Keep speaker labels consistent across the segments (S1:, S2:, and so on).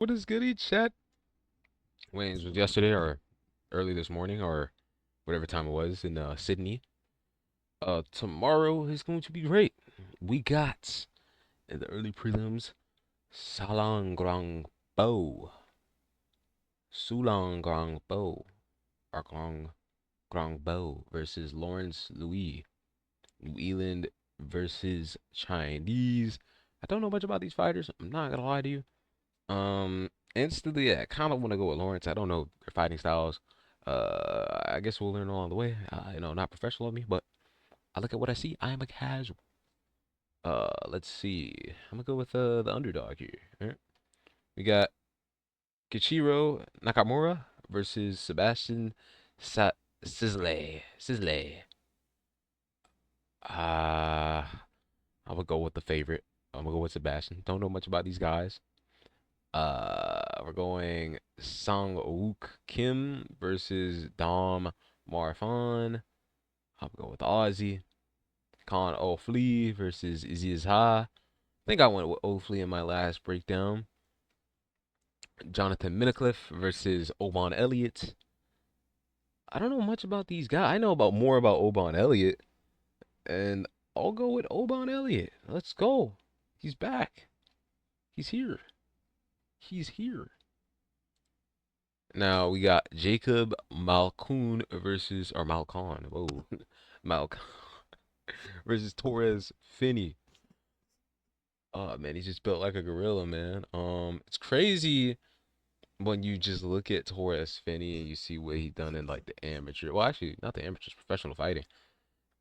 S1: What is goody, chat? Wayne's was yesterday or early this morning or whatever time it was in Sydney. Tomorrow is going to be great. We got in the early prelims Salang Grang Bo, Sulang Grang Bo, or Grang Bo versus Lawrence Louis, New Zealand versus Chinese. I don't know much about these fighters. I'm not gonna lie to you. Instantly, I kind of want to go with Lawrence. I don't know their fighting styles. I guess we'll learn along the way. Not professional of me, but I look at what I see. I am a casual. Let's see. I'm gonna go with the underdog here. All right. We got Kichiro Nakamura versus Sebastian Sa Sisley. Uh, I would go with the favorite. I'm gonna go with Sebastian. Don't know much about these guys. We're going Song Wook Kim versus Dom Marfan. I'm going with Aussie. Con O'Flea versus Aziz Ha. I think I went with O'Flea in my last breakdown. Jonathan Minnicliffe versus Oban Elliott. I don't know much about these guys. I know about more about Oban Elliott, and I'll go with Oban Elliott. Let's go. He's back. He's here. He's here. Now we got Jacob Malkoun versus or Malcon. Whoa, Malcon versus Torres Finney. Oh man, he's just built like a gorilla, man. It's crazy when you just look at Torres Finney and you see what he's done in like the amateur. Well, actually, not the amateurs, professional fighting.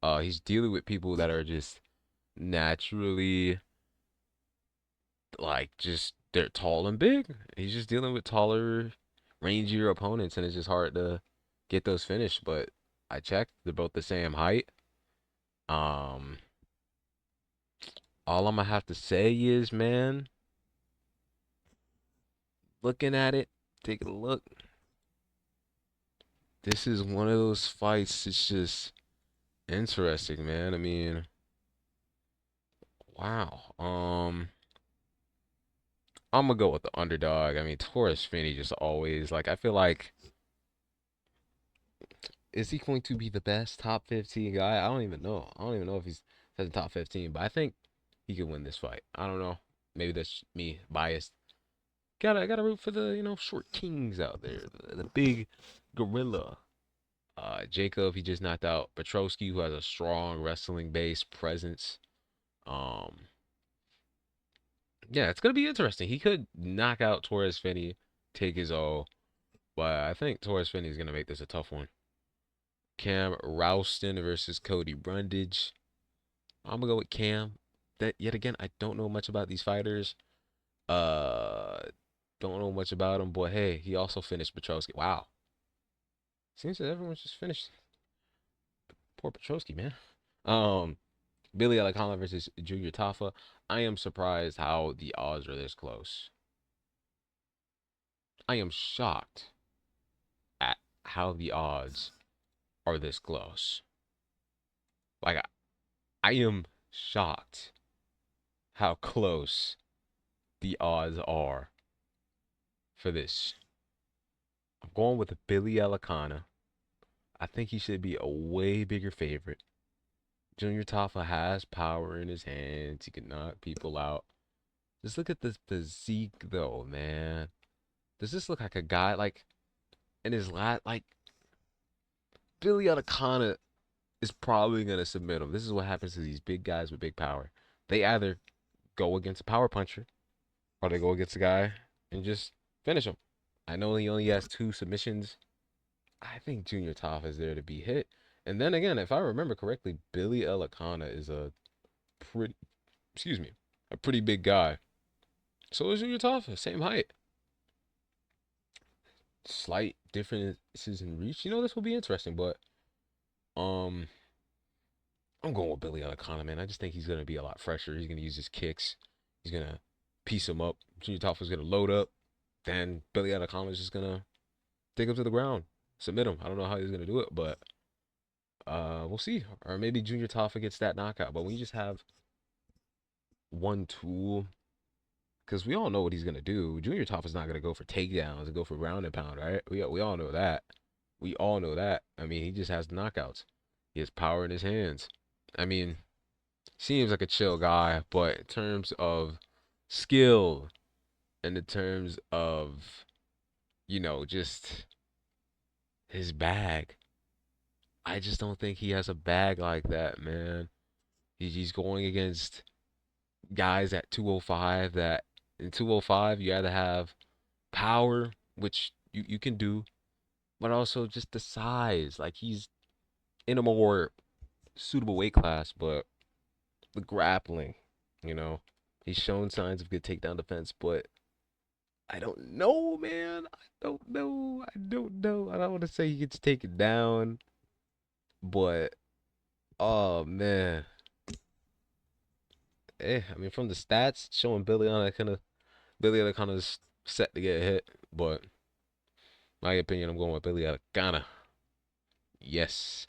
S1: He's dealing with people that are just naturally like just they're tall and big. He's just dealing with taller, rangier opponents, and it's just hard to get those finished. But I checked; they're both the same height. Um, all I'm gonna have to say is, man, looking at it, take a look. This is one of those fights. It's just interesting, man. I mean, wow. I'm gonna go with the underdog. I mean, Torres Finney just always like. I feel like is he going to be the best top 15 guy? I don't even know. I don't even know if he's in the top 15, but I think he could win this fight. I don't know. Maybe that's me biased. Gotta root for the short kings out there, the big gorilla. Jacob, he just knocked out Petrosky, who has a strong wrestling base presence. Um, yeah, it's gonna be interesting. He could knock out Torres Finney, take his O, but I think Torres Finney is gonna make this a tough one. Cam Rouston versus Cody Brundage. I'm gonna go with Cam. That yet again, I don't know much about these fighters. Uh, don't know much about him, but hey, he also finished Petrosky. Wow, seems that everyone's just finished. Poor Petrosky, man. Um, Billy Alacala versus Junior Tafa. I am surprised how the odds are this close. I am shocked at how the odds are this close. Like I am shocked how close the odds are for this. I'm going with Billy Alacana. I think he should be a way bigger favorite. Junior Tafa has power in his hands. He can knock people out. Just look at this physique, though, man. Does this look like a guy like in his last like Billy Alacana is probably gonna submit him. This is what happens to these big guys with big power. They either go against a power puncher or they go against a guy and just finish him. I know he only has two submissions. I think Junior Tafa is there to be hit. And then again, if I remember correctly, Billy Elakana is a pretty, excuse me, a pretty big guy. So is Junior Tafa, same height. Slight differences in reach. This will be interesting, but um, I'm going with Billy Elakana, man. I just think he's gonna be a lot fresher. He's gonna use his kicks. He's gonna piece him up. Junior Tafa's gonna load up. Then Billy Elakana is just gonna take him to the ground, submit him. I don't know how he's gonna do it, but we'll see. Or maybe Junior Tafa gets that knockout. But when you just have one tool, because we all know what he's gonna do. Junior Top is not gonna go for takedowns and go for ground and pound, right? We all know that. We all know that. I mean, he just has knockouts. He has power in his hands. I mean, seems like a chill guy, but in terms of skill and in terms of, just his bag, I just don't think he has a bag like that, man. He's going against guys at 205 that in 205 you either have power, which you can do, but also just the size. Like he's in a more suitable weight class, but the grappling, you know, he's shown signs of good takedown defense, but I don't know, man. I don't know. I don't know. I don't want to say he gets taken down, but oh man. I mean, from the stats showing Billy kind of set to get hit, but my opinion, I'm going with Billy Ghana. Yes,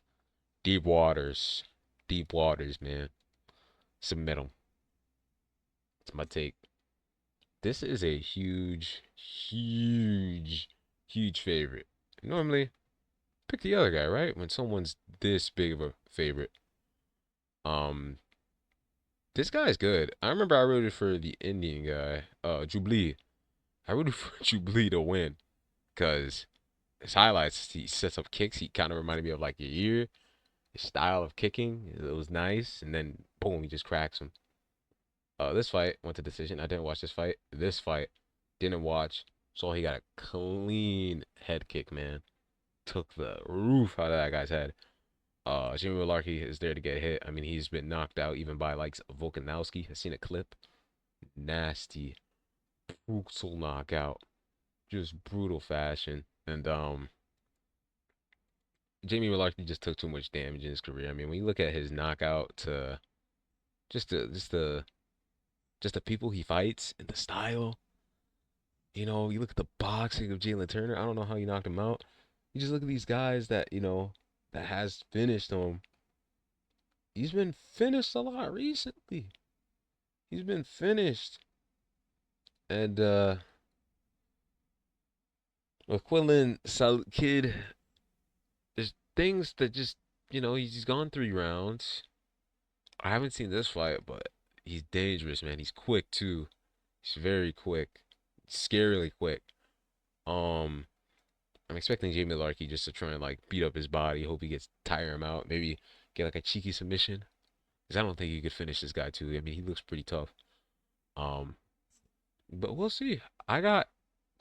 S1: deep waters, man. Submit him. That's my take. This is a huge favorite. Normally, pick the other guy, right? When someone's this big of a favorite. Um, this guy's good. I remember I rooted for the Indian guy, Jubilee. I rooted for Jubilee to win because his highlights, he sets up kicks. He kind of reminded me of like Yair. His style of kicking, it was nice, and then boom, he just cracks him. This fight went to decision. I didn't watch this fight. This fight, didn't watch. So he got a clean head kick, man. Took the roof out of that guy's head. Jimmy Malarkey is there to get hit. I mean, he's been knocked out even by like Volkanovski. I've seen a clip. Nasty, brutal knockout. Just brutal fashion. And Jamie Malarkey just took too much damage in his career. I mean, when you look at his knockout to just the just the just the people he fights and the style, you look at the boxing of Jalen Turner. I don't know how you knocked him out. You just look at these guys that that has finished him. He's been finished a lot recently. He's been finished, and McQuillan, solid kid. There's things that just he's gone 3 rounds. I haven't seen this fight, but he's dangerous, man. He's quick too. He's very quick, scarily quick. Um, I'm expecting Jamie Larkey just to try and like beat up his body. Hope he gets tire him out. Maybe get like a cheeky submission. Cause I don't think he could finish this guy too. I mean, he looks pretty tough. Um, but we'll see. I got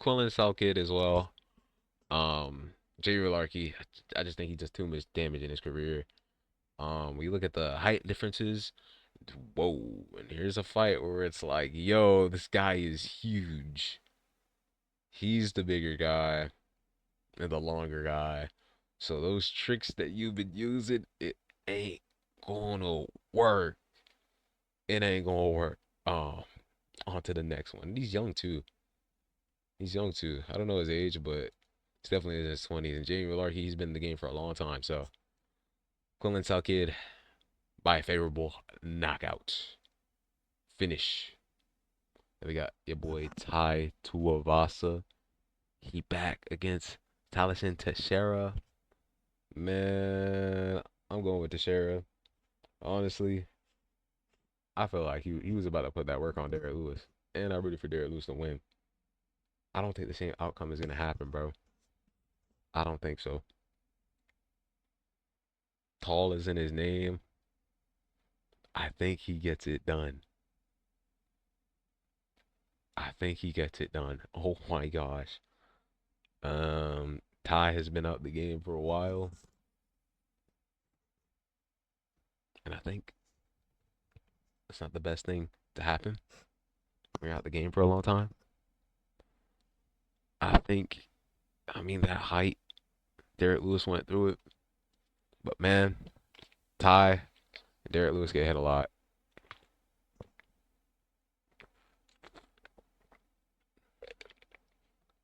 S1: Quillen Salkid as well. Jamie Larkey, I just think he does too much damage in his career. When you look at the height differences, whoa, and here's a fight where it's like, yo, this guy is huge. He's the bigger guy and the longer guy. So those tricks that you've been using, it ain't gonna work. It ain't gonna work. On to the next one. He's young too. He's young too. I don't know his age, but he's definitely in his 20s. And Jamie Larkey, he's been in the game for a long time. So Quinlan Kid by a favorable knockout finish. Then we got your boy Tai Tuivasa. He back against Talishan Teixeira. Man, I'm going with Teixeira. Honestly, I feel like he was about to put that work on Derek Lewis. And I rooted for Derek Lewis to win. I don't think the same outcome is going to happen, bro. I don't think so. Tall is in his name. I think he gets it done. I think he gets it done. Oh my gosh. Ty has been out the game for a while. And I think that's not the best thing to happen. We're out the game for a long time. I mean, that height, Derek Lewis went through it. But man, Ty and Derek Lewis get hit a lot.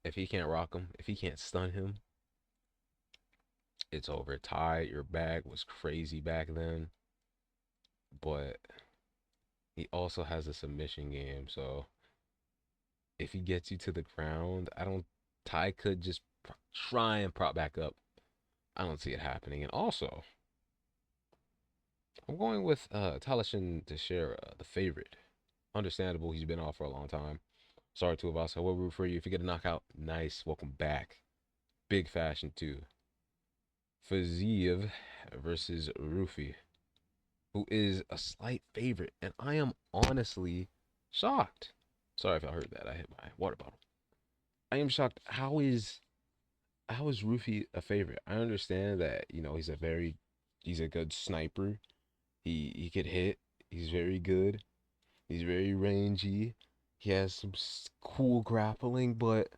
S1: If he can't rock him, if he can't stun him, it's over. Ty, your bag was crazy back then. But he also has a submission game, so if he gets you to the ground, I don't. Ty could just try and prop back up. I don't see it happening. And also, I'm going with Talashin Teixeira, the favorite. Understandable, he's been off for a long time. Sorry to us. I will root for you. If you get a knockout, nice. Welcome back. Big fashion too. Faziev versus Rufi, who is a slight favorite, and I am honestly shocked. Sorry if I heard that. I hit my water bottle. I am shocked. How is Rufi a favorite? I understand that he's a good sniper. He could hit. He's very good. He's very rangy. He has some cool grappling, but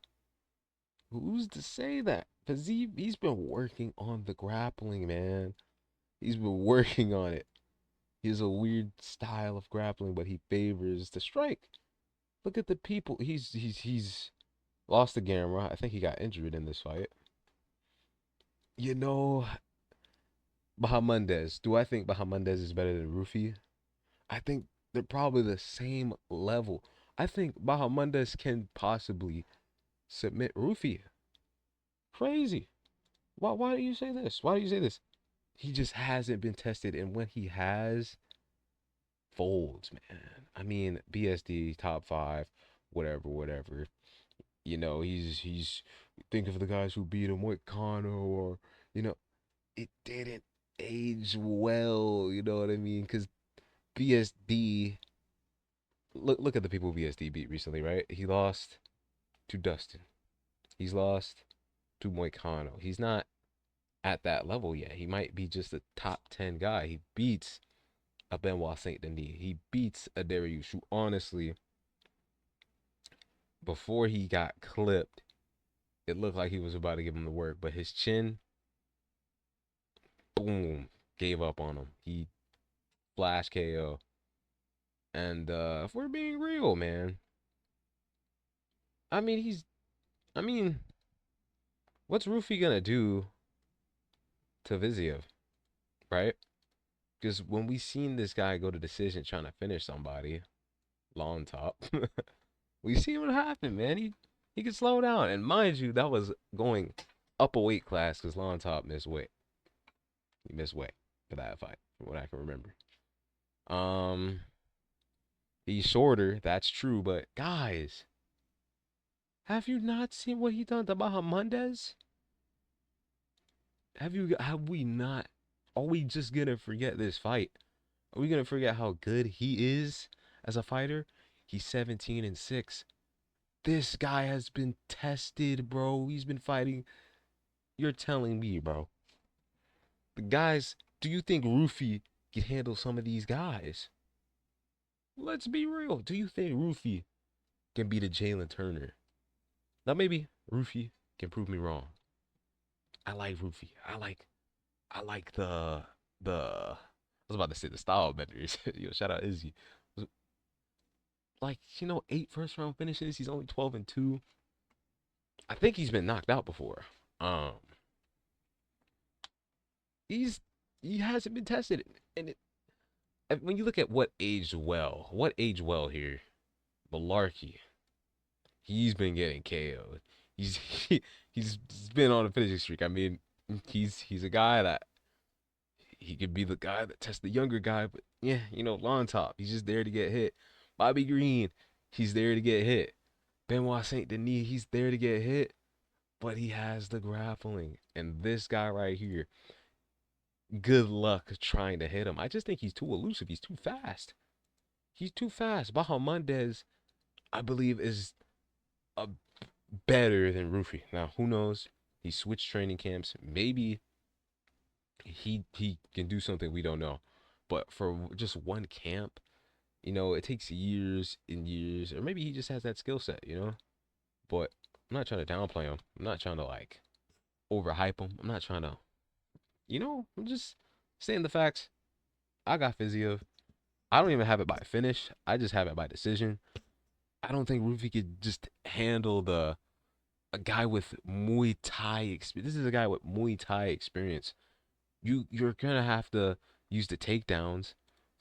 S1: who's to say that? Because he's been working on the grappling, man. He's been working on it. He has a weird style of grappling, but he favors the strike. Look at the people. He's lost the Gamera. I think he got injured in this fight. You know, Bahamondes. Do I think Bahamondes is better than Rufi? I think they're probably the same level. I think Bahamondes can possibly submit Rufi. Crazy. Why do you say this? Why do you say this? He just hasn't been tested, and when he has, folds, man. I mean, BSD top five, whatever, whatever. He's think of the guys who beat him with Kano, or you know, it didn't age well. You know what I mean? Because BSD, look at the people BSD beat recently, right? He lost to Dustin. He's lost to Moicano. He's not at that level yet. He might be just a top 10 guy. He beats a Benoit Saint Denis. He beats a Darius who honestly, before he got clipped, it looked like he was about to give him the work, but his chin, boom, gave up on him. He flash KO. And if we're being real, man, I mean, I mean, what's Rufi gonna do to Viziev, right? Because when we seen this guy go to decision trying to finish somebody, long top, we see what happened, man. He could slow down, and mind you, that was going up a weight class because long top missed weight. He missed weight for that fight, from what I can remember. Um, he's shorter, that's true, but guys, have you not seen what he done to Bahamondes? Have we not? Are we just gonna forget this fight? Are we gonna forget how good he is as a fighter? He's 17-6. This guy has been tested, bro. He's been fighting. You're telling me, bro. The guys, do you think Rufi can handle some of these guys? Let's be real. Do you think Rufi can beat a Jalen Turner? Now maybe Rufi can prove me wrong. I like Rufi. I like the I was about to say the style benders. Yo, shout out Izzy. Like, 8 first round finishes. He's only 12-2. I think he's been knocked out before. Um, he's he hasn't been tested, and when you look at what aged well here, Malarkey, he's been getting KO'd. He's he's been on a finishing streak. I mean, he's a guy that he could be the guy that tests the younger guy, but yeah, long top. He's just there to get hit. Bobby Green, he's there to get hit. Benoit Saint Denis, he's there to get hit, but he has the grappling. And this guy right here, good luck trying to hit him. I just think he's too elusive. He's too fast. He's too fast. Bahamondes, I believe, is a better than Rufi. Now, who knows? He switched training camps. Maybe he can do something we don't know. But for just one camp, it takes years and years. Or maybe he just has that skill set. But I'm not trying to downplay him. I'm not trying to like overhype him. I'm not trying to, I'm just saying the facts. I got Fiziev. I don't even have it by finish. I just have it by decision. I don't think Rufi could just handle a guy with Muay Thai experience. This is a guy with Muay Thai experience. You're gonna have to use the takedowns,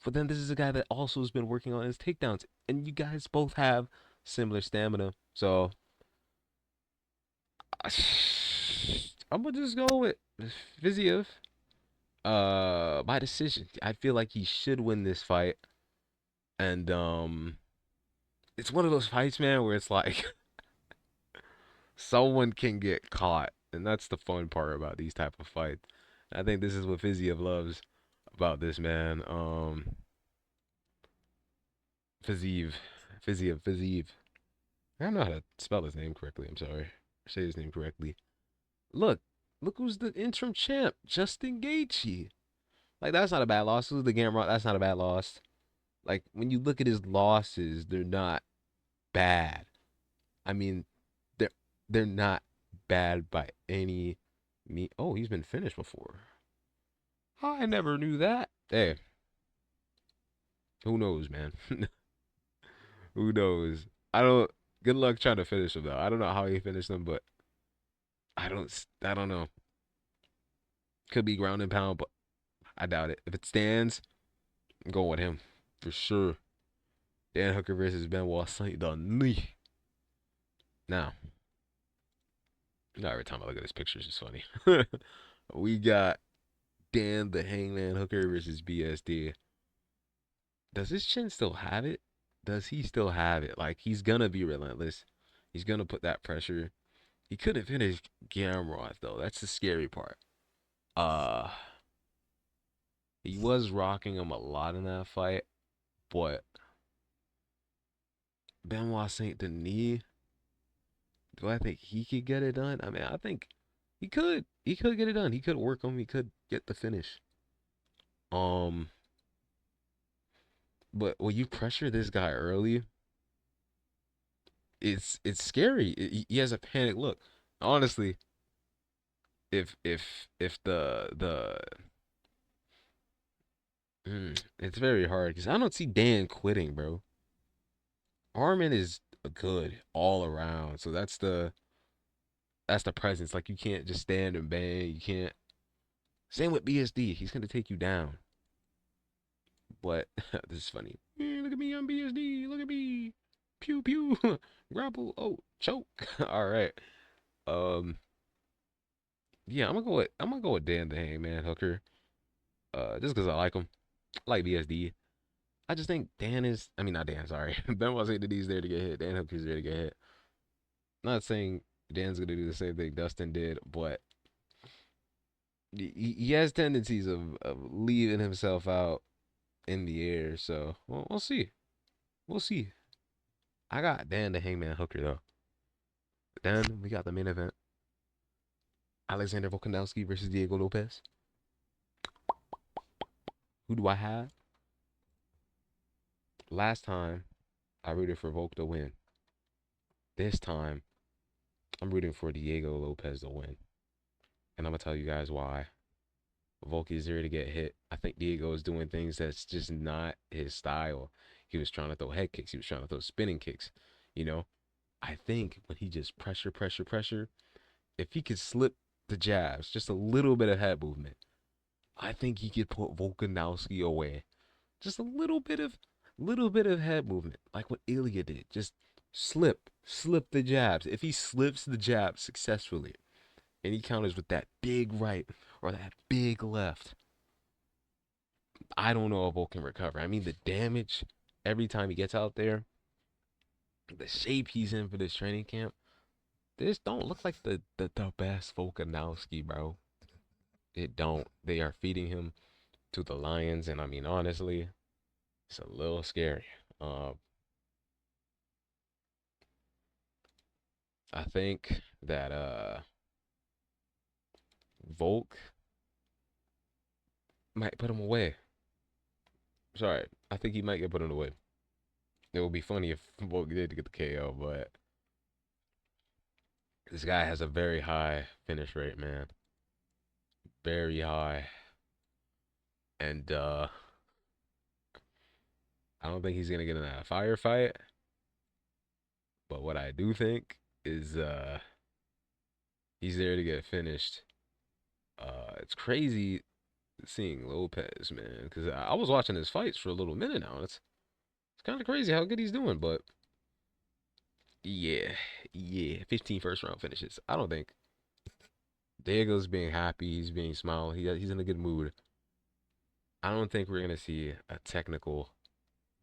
S1: but then this is a guy that also has been working on his takedowns, and you guys both have similar stamina. So I'm gonna just go with Fiziev. By decision. I feel like he should win this fight, and it's one of those fights, man, where it's like someone can get caught, and that's the fun part about these type of fights. I think this is what Fiziev loves about this man. Fiziev, Fiziev. I don't know how to spell his name correctly. I'm sorry. Say his name correctly. Look, look who's the interim champ, Justin Gaethje. Like that's not a bad loss. Who's the Gamrot? That's not a bad loss. Like when you look at his losses, they're not bad. I mean, they're they're not bad by any me. Oh, he's been finished before. I never knew that. Hey, who knows, man? Who knows? I don't. Good luck trying to finish him though. I don't know how he finished him, but I don't know. Could be ground and pound, but I doubt it. If it stands, I'm going with him for sure. Dan Hooker versus Benoit Saint Denis. Now, every time I look at this picture, it's just funny. We got Dan the Hangman Hooker versus BSD. Does his chin still have it? Does he still have it? Like he's gonna be relentless. He's gonna put that pressure. He couldn't finish Gamrot though. That's the scary part. Uh, he was rocking him a lot in that fight, but Benoit Saint Denis, do I think he could get it done? I mean, I think he could. He could get it done. He could work him. He could get the finish. Um, but when you pressure this guy early, it's scary. He has a panic look. Honestly, if it's very hard because I don't see Dan quitting, bro. Armin is good all around, so that's the presence. Like you can't just stand and bang. You can't. Same with BSD. He's gonna take you down. But this is funny. Look at me, I'm BSD. Look at me. Pew pew. Grapple. Oh, choke. All right. Um. Yeah, I'm gonna go with Dan the Hangman Hooker. Just because I like him. I like BSD. I just think Dan is. I mean, not Dan. Sorry. Ben was saying that he's there to get hit. Dan Hooker's there to get hit. Not saying Dan's gonna do the same thing Dustin did, but he has tendencies of leaving himself out in the air. So we'll see. We'll see. I got Dan the Hangman Hooker though. Then we got the main event: Alexander Volkanovski versus Diego Lopez. Who do I have? Last time I rooted for Volk to win. This time I'm rooting for Diego Lopez to win, and I'm gonna tell you guys why. Volk is there to get hit. I think Diego is doing things that's just not his style. He was trying to throw head kicks. He was trying to throw spinning kicks. You know, I think when he just pressure, if he could slip the jabs, just a little bit of head movement, I think he could put Volkanovski away. Just a little bit of head movement, like what Ilya did. Just slip the jabs. If he slips the jabs successfully, and he counters with that big right or that big left, I don't know if Volk can recover. I mean, the damage every time he gets out there, the shape he's in for this training camp, this don't look like the best Volkanovski, bro. It don't. They are feeding him to the lions, and I mean, honestly, it's a little scary. Uh, I think that Volk might put him away. Sorry, I think he might get put him away. It would be funny if Volk did get the KO, but this guy has a very high finish rate, man. Very high. And I don't think he's gonna get in a firefight. But what I do think is he's there to get finished. It's crazy seeing Lopez, man, because I was watching his fights for a little minute now. It's kind of crazy how good he's doing, but Yeah, yeah. 15 first round finishes. I don't think Diego's being happy. He's being smile. He's in a good mood. I don't think we're gonna see a technical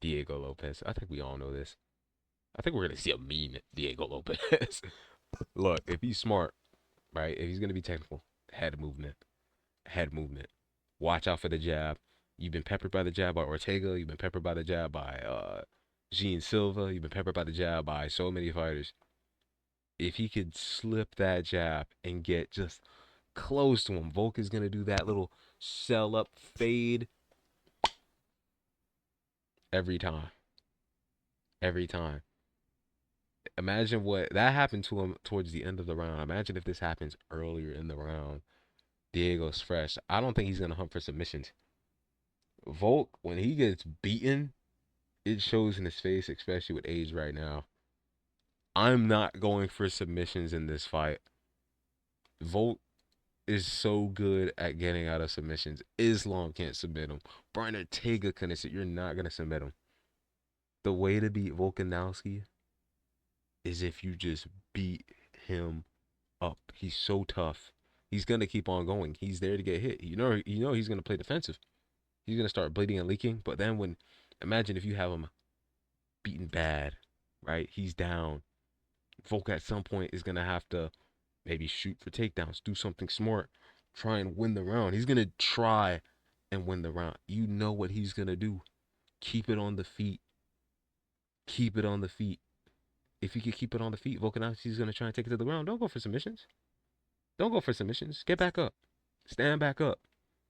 S1: Diego Lopez. I think we all know this. I think we're gonna see a mean Diego Lopez. Look, if he's smart, right? If he's gonna be technical, head movement, head movement. Watch out for the jab. You've been peppered by the jab by Ortega. You've been peppered by the jab by Gene Silva. You've been peppered by the jab by so many fighters. If he could slip that jab and get just close to him, Volk is gonna do that little sell up fade every time. Every time. Imagine what that happened to him towards the end of the round. Imagine if this happens earlier in the round. Diego's fresh. I don't think he's gonna hunt for submissions. Volk, when he gets beaten, it shows in his face, especially with age right now. I'm not going for submissions in this fight. Volk is so good at getting out of submissions. Islam can't submit him. Brian Ortega couldn't. You're not gonna submit him. The way to beat Volkanovski is if you just beat him up. He's so tough. He's gonna keep on going. He's there to get hit. You know he's gonna play defensive. He's gonna start bleeding and leaking. But then imagine if you have him beaten bad, right? He's down. Volk at some point is gonna have to maybe shoot for takedowns, do something smart, try and win the round. He's gonna try and win the round. You know what he's gonna do. Keep it on the feet. Keep it on the feet. If he could keep it on the feet, Volkanovski's gonna try and take it to the ground. Don't go for submissions. Don't go for submissions. Get back up. Stand back up.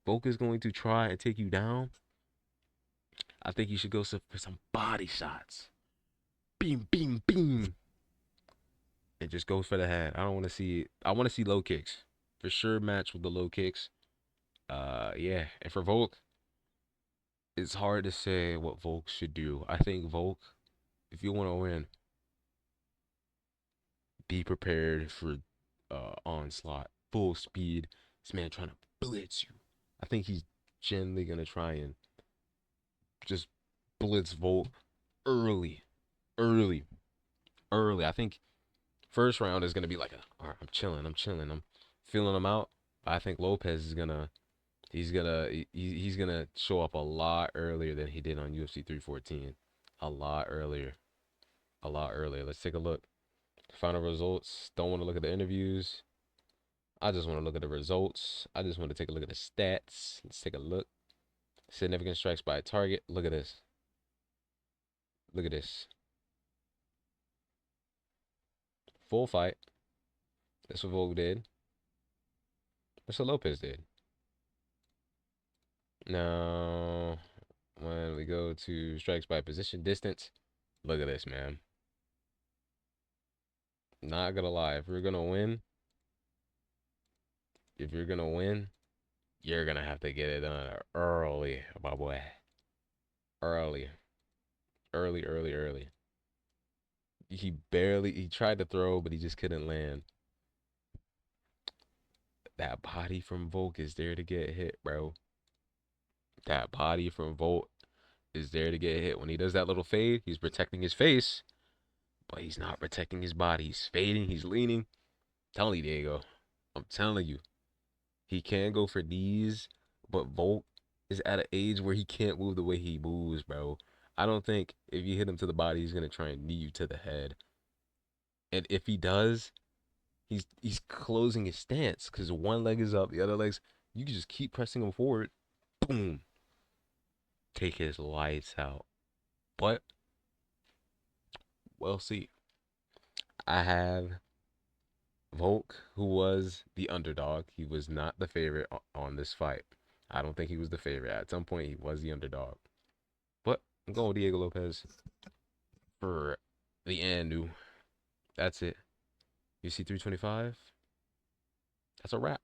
S1: Volk is going to try and take you down. I think you should go for some body shots. Beam, beam, beam. And just go for the head. I don't want to see it. I want to see low kicks. For sure match with the low kicks. Yeah. And for Volk, it's hard to say what Volk should do. I think Volk, if you want to win, be prepared for onslaught. Full speed. This man trying to blitz you. I think he's generally gonna try and just blitz Volk early, early, early. I think first round is gonna be like all right, I'm chilling, I'm feeling him out. I think Lopez is gonna, he's gonna show up a lot earlier than he did on UFC 314. A lot earlier, a lot earlier. Let's take a look. Final results. Don't want to look at the interviews. I just want to look at the results. I just want to take a look at the stats. Let's take a look. Significant strikes by a target. Look at this. Look at this. Full fight. That's what Volk did. That's what Lopez did. Now, when we go to strikes by position distance, look at this, man. Not gonna lie. If you're gonna win, you're gonna have to get it done early, my boy. Early. Early, early, early. He tried to throw, but he just couldn't land. That body from Volk is there to get hit, bro. That body from Volt is there to get hit. When he does that little fade, he's protecting his face, but he's not protecting his body. He's fading, he's leaning. I'm telling you, Diego. I'm telling you. He can go for these, but Volt is at an age where he can't move the way he moves, bro. I don't think if you hit him to the body, he's gonna try and knee you to the head. And if he does, he's closing his stance because one leg is up, the other leg's. You can just keep pressing him forward. Boom. Take his lights out. But we'll see. I have Volk, who was the underdog. He was not the favorite on this fight. I don't think he was the favorite. At some point, he was the underdog. But I'm going with Diego Lopez for the Anu. That's it. You see 325? That's a wrap.